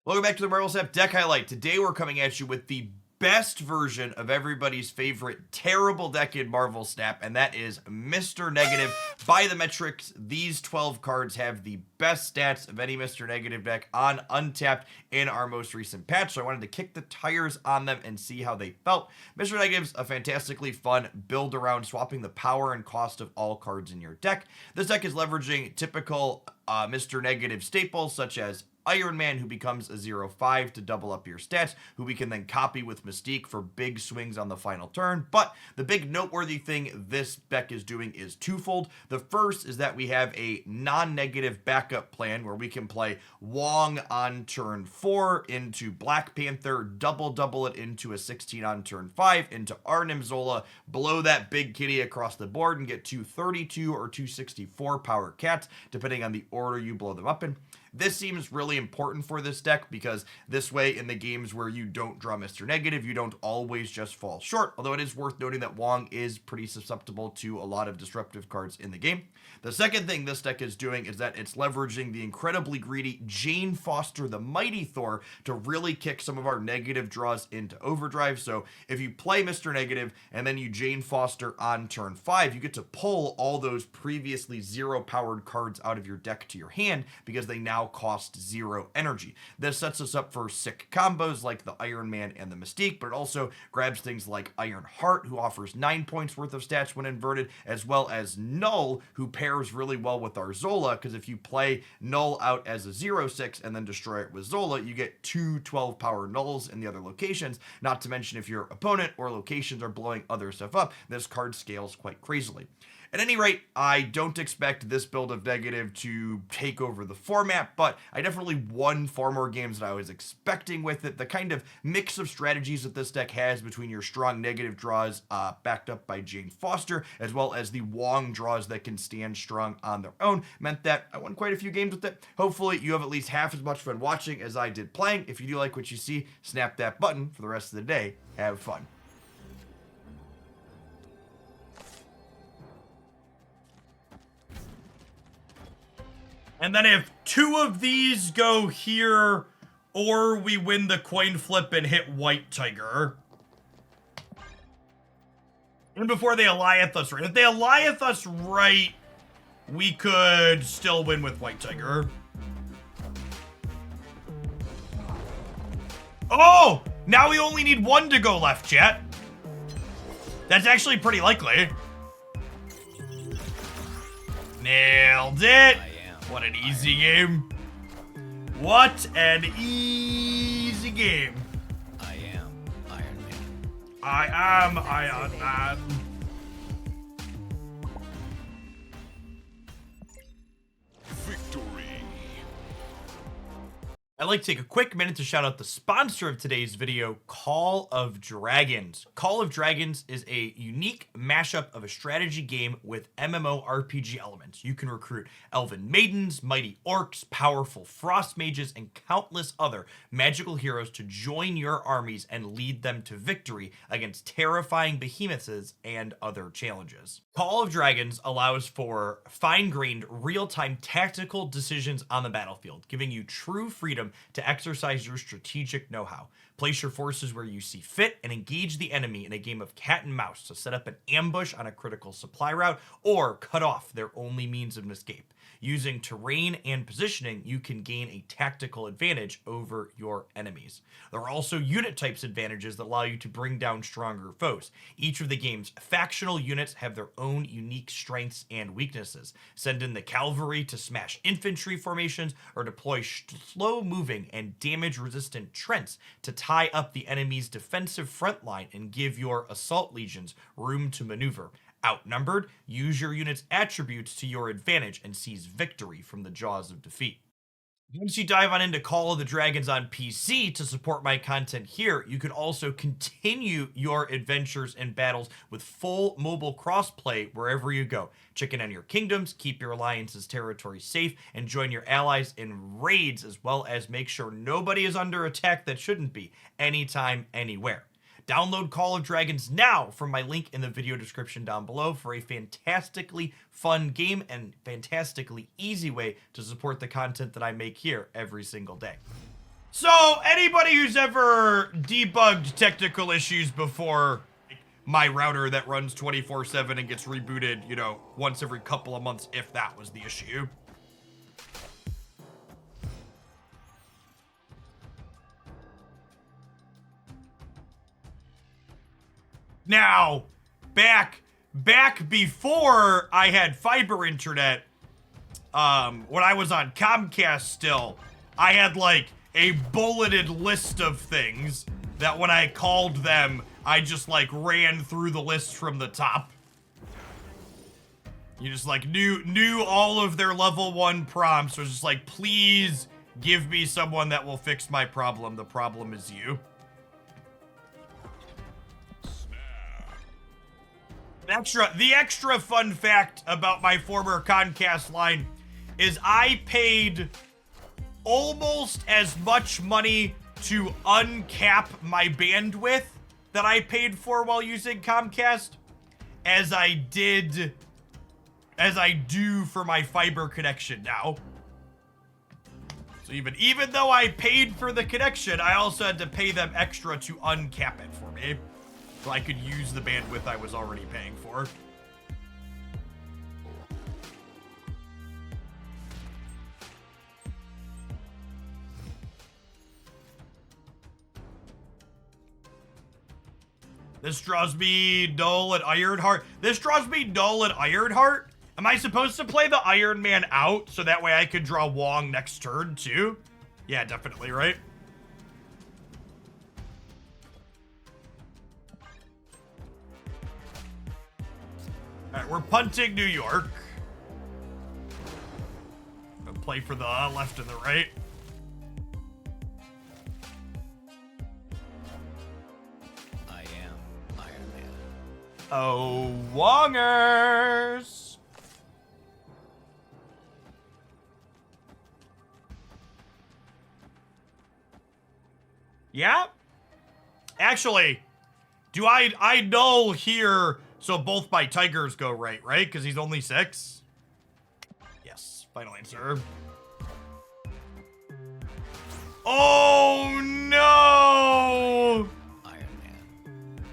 Welcome back to the Marvel Snap Deck Highlight. Today we're coming at you with the best version of everybody's favorite terrible deck in Marvel Snap, and that is Mr. Negative. By the metrics, these 12 cards have the best stats of any Mr. Negative deck on Untapped in our most recent patch, so I wanted to kick the tires on them and see how they felt. Mr. Negative's a fantastically fun build around swapping the power and cost of all cards in your deck. This deck is leveraging typical Mr. Negative staples such as Iron Man, who becomes a 0/5 to double up your stats, who we can then copy with Mystique for big swings on the final turn. But the big noteworthy thing this deck is doing is twofold. The first is that we have a non-negative backup plan where we can play Wong on turn 4 into Black Panther, double it into a 16 on turn 5 into Arnim Zola, blow that big kitty across the board and get 232 or 264 power cats, depending on the order you blow them up in. This seems really important for this deck because this way in the games where you don't draw Mr. Negative, you don't always just fall short, although it is worth noting that Wong is pretty susceptible to a lot of disruptive cards in the game. The second thing this deck is doing is that it's leveraging the incredibly greedy Jane Foster the Mighty Thor to really kick some of our negative draws into overdrive. So if you play Mr. Negative and then you Jane Foster on turn 5, you get to pull all those previously 0 powered cards out of your deck to your hand because they now cost 0 energy. This sets us up for sick combos like the Iron Man and the Mystique, but it also grabs things like Iron Heart, who offers 9 points worth of stats when inverted, as well as Null, who pairs really well with our Zola, because if you play Null out as a 0/6 and then destroy it with Zola, you get 2 12 power Nulls in the other locations, not to mention if your opponent or locations are blowing other stuff up, this card scales quite crazily. At any rate, I don't expect this build of Negative to take over the format, but I definitely won far more games than I was expecting with it. The kind of mix of strategies that this deck has between your strong negative draws backed up by Jane Foster, as well as the Wong draws that can stand strong on their own, meant that I won quite a few games with it. Hopefully you have at least half as much fun watching as I did playing. If you do like what you see, snap that button for the rest of the day. Have fun. And then if 2 of these go here, or we win the coin flip and hit White Tiger. And before they Eliath us right. If they Eliath us right, we could still win with White Tiger. Oh! Now we only need 1 to go left, chat. That's actually pretty likely. Nailed it. What an easy game. What an easy game. I am Iron Man. I am Iron Man. Victory. I'd like to take a quick minute to shout out the sponsor of today's video, Call of Dragons. Call of Dragons is a unique mashup of a strategy game with MMORPG elements. You can recruit elven maidens, mighty orcs, powerful frost mages, and countless other magical heroes to join your armies and lead them to victory against terrifying behemoths and other challenges. Call of Dragons allows for fine-grained, real-time tactical decisions on the battlefield, giving you true freedom to exercise your strategic know-how. Place your forces where you see fit and engage the enemy in a game of cat and mouse to set up an ambush on a critical supply route or cut off their only means of escape. Using terrain and positioning, you can gain a tactical advantage over your enemies. There are also unit types advantages that allow you to bring down stronger foes. Each of the game's factional units have their own unique strengths and weaknesses. Send in the cavalry to smash infantry formations or deploy slow-moving and damage-resistant Trents to tie up the enemy's defensive front line and give your assault legions room to maneuver. Outnumbered, use your unit's attributes to your advantage and seize victory from the jaws of defeat. Once you dive on into Call of the Dragons on PC to support my content here, you can also continue your adventures and battles with full mobile crossplay wherever you go. Check in on your kingdoms, keep your alliance's territory safe, and join your allies in raids, as well as make sure nobody is under attack that shouldn't be, anytime, anywhere. Download Call of Dragons now from my link in the video description down below for a fantastically fun game and fantastically easy way to support the content that I make here every single day. So, anybody who's ever debugged technical issues before, my router that runs 24/7 and gets rebooted, you know, once every couple of months, if that was the issue. Now, back before I had fiber internet, when I was on Comcast still, I had like a bulleted list of things that when I called them, I just like ran through the list from the top. You just like knew all of their level 1 prompts. Was just like, please give me someone that will fix my problem. The problem is you. The extra fun fact about my former Comcast line is I paid almost as much money to uncap my bandwidth that I paid for while using Comcast as I do for my fiber connection now. So even though I paid for the connection, I also had to pay them extra to uncap it for me, so I could use the bandwidth I was already paying for. This draws me Null and Ironheart. This draws me Null and Ironheart. Am I supposed to play the Iron Man out so that way I could draw Wong next turn too? Yeah, definitely, right? Alright, we're punting New York. Gonna play for the left and the right. I am Iron Man. Oh, Wongers! Yeah? Actually, do I null here so both my tigers go right? Because he's only 6? Yes, final answer. Oh, no! Iron Man.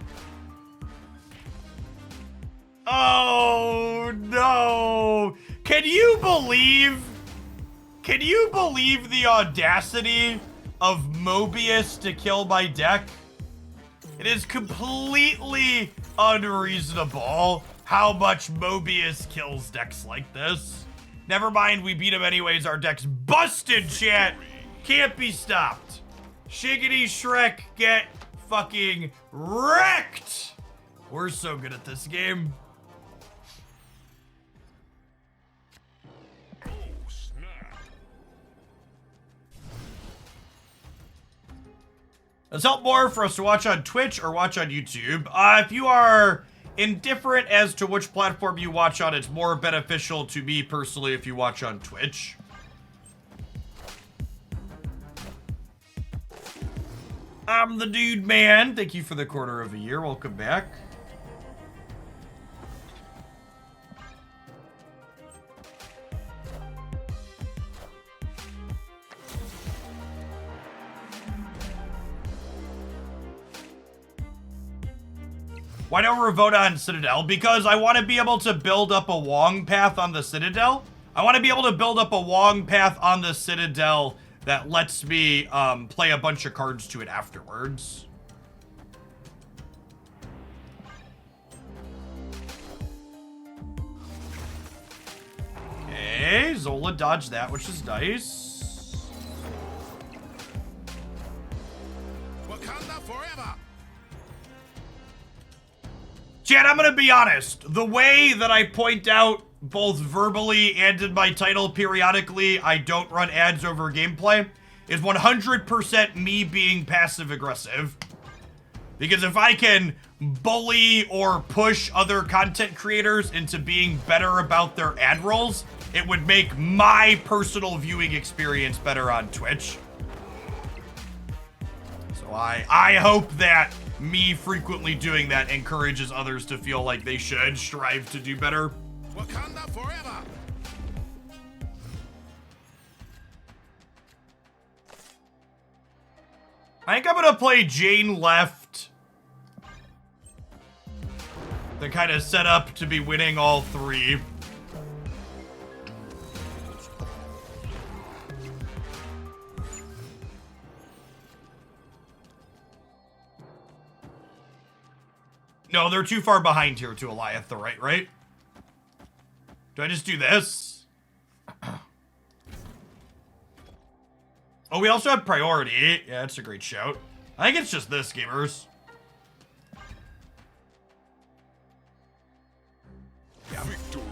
Oh, no! Can you believe the audacity of Mobius to kill my deck? It is completely unreasonable how much Mobius kills decks like this. Never mind, we beat him anyways. Our deck's busted, chat. Can't be stopped. Shiggity Shrek, get fucking wrecked. We're so good at this game. Oh, snap. Does help more for us to watch on Twitch or watch on YouTube. If you are indifferent as to which platform you watch on, it's more beneficial to me personally if you watch on Twitch. I'm the dude man. Thank you for the quarter of a year. Welcome back. Why don't we vote on Citadel? Because I want to be able to build up a Wong path on the Citadel. I want to be able to build up a Wong path on the Citadel that lets me play a bunch of cards to it afterwards. Okay, Zola dodged that, which is nice. Wakanda forever. Chad, I'm gonna be honest. The way that I point out both verbally and in my title periodically, I don't run ads over gameplay, is 100% me being passive-aggressive. Because if I can bully or push other content creators into being better about their ad rolls, it would make my personal viewing experience better on Twitch. So I hope that me frequently doing that encourages others to feel like they should strive to do better. Wakanda forever. I think I'm gonna play Jane left. They're kind of set up to be winning all three. No, they're too far behind here to Eliath the right? Do I just do this? Oh, we also have priority. Yeah, that's a great shout. I think it's just this, gamers. Yeah. Victory.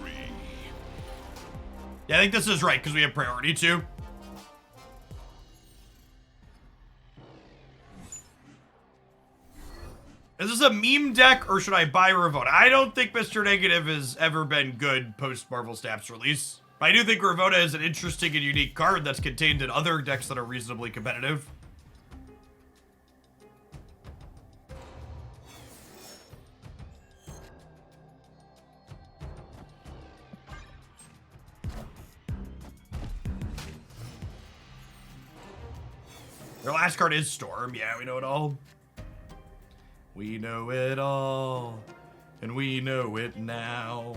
Yeah, I think this is right, because we have priority too. Is this a meme deck, or should I buy Ravona? I don't think Mr. Negative has ever been good post-Marvel Snap's release. But I do think Ravona is an interesting and unique card that's contained in other decks that are reasonably competitive. Their last card is Storm. Yeah, we know it all. We know it all, and we know it now.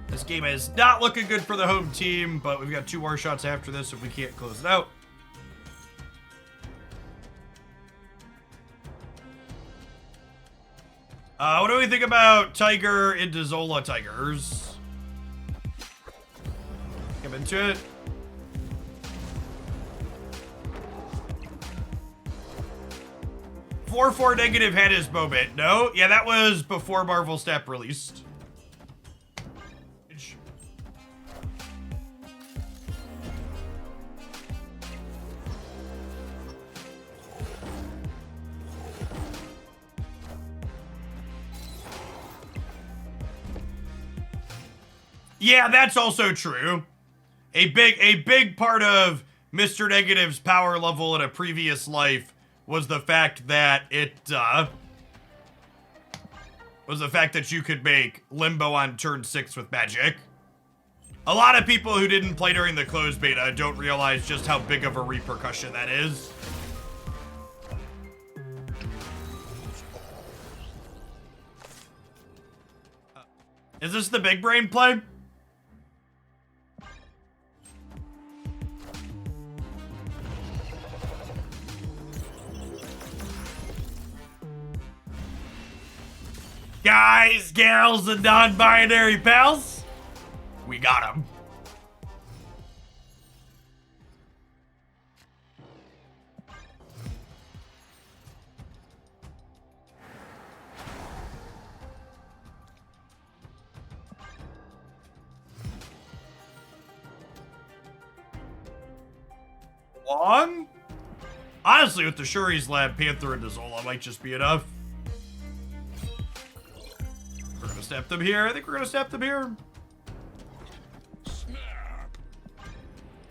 This game is not looking good for the home team, but we've got 2 more shots after this if we can't close it out. What do we think about Tiger into Zola Tigers? Come into it. Four negative had his moment. No? Yeah, that was before Marvel Snap released. Yeah, that's also true. A big part of Mr. Negative's power level in a previous life was the fact that you could make Limbo on turn 6 with magic. A lot of people who didn't play during the closed beta don't realize just how big of a repercussion that is. Is this the big brain play? Guys, gals, and non-binary pals, we got him. Long? Honestly, with the Shuri's Lab, Panther, and Zola might just be enough. We're gonna snap them here. I think we're gonna snap them here. Snap.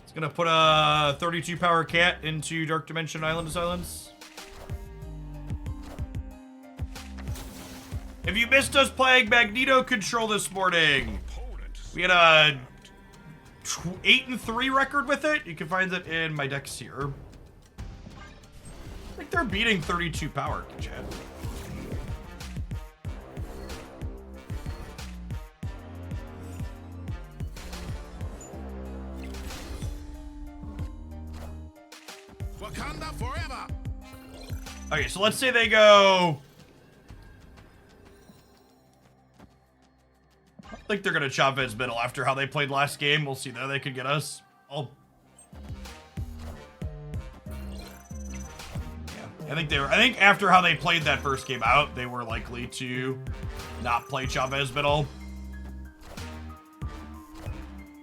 It's gonna put a 32 power cat into Dark Dimension Island of Silence. If you missed us playing Magneto Control this morning, we had a 8-3 record with it. You can find it in my decks here. I think they're beating 32 power, chat. Wakanda forever. Okay, so let's say they go. I think they're gonna chop his middle after how they played last game. We'll see there they could get us. Oh. Yeah, I think after how they played that first game out, they were likely to not play Chavez middle.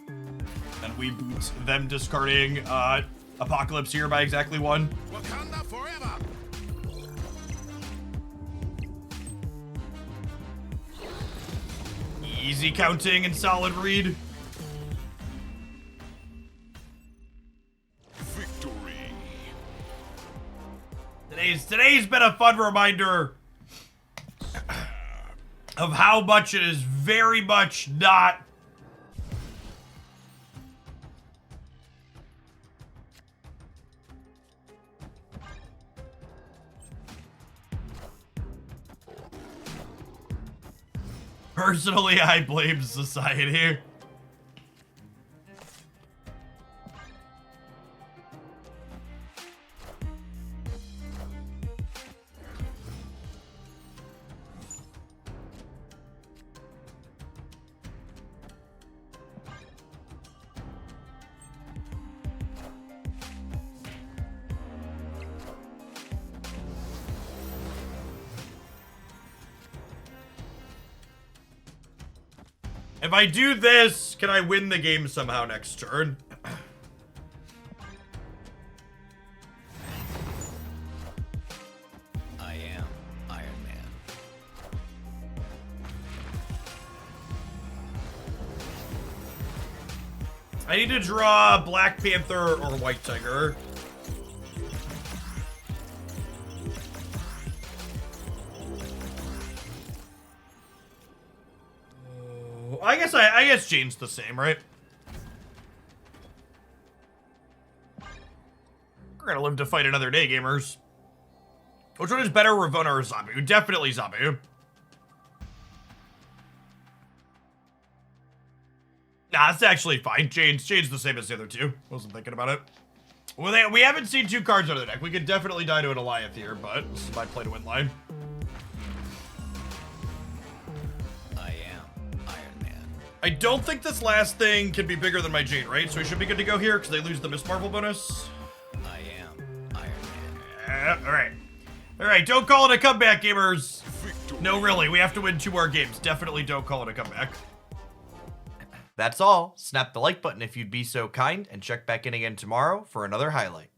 And we boot them discarding Apocalypse here by exactly 1. Wakanda forever. Easy counting and solid read. Victory. Today's been a fun reminder of how much it is very much not Personally, I blame society. If I do this, can I win the game somehow next turn? I am Iron Man. I need to draw Black Panther or White Tiger. I guess Jane's the same, right? We're gonna live to fight another day, gamers. Which one is better, Ravonna or Zabu? Definitely Zabu. Nah, it's actually fine. Jane's the same as the other two. Wasn't thinking about it. Well, we haven't seen 2 cards out of the deck. We could definitely die to an Goliath here, but this is my play to win line. I don't think this last thing can be bigger than my Jane, right? So we should be good to go here because they lose the Miss Marvel bonus. I am Iron Man. All right. All right, don't call it a comeback, gamers. No, really, we have to win 2 more games. Definitely don't call it a comeback. That's all. Snap the like button if you'd be so kind, and check back in again tomorrow for another highlight.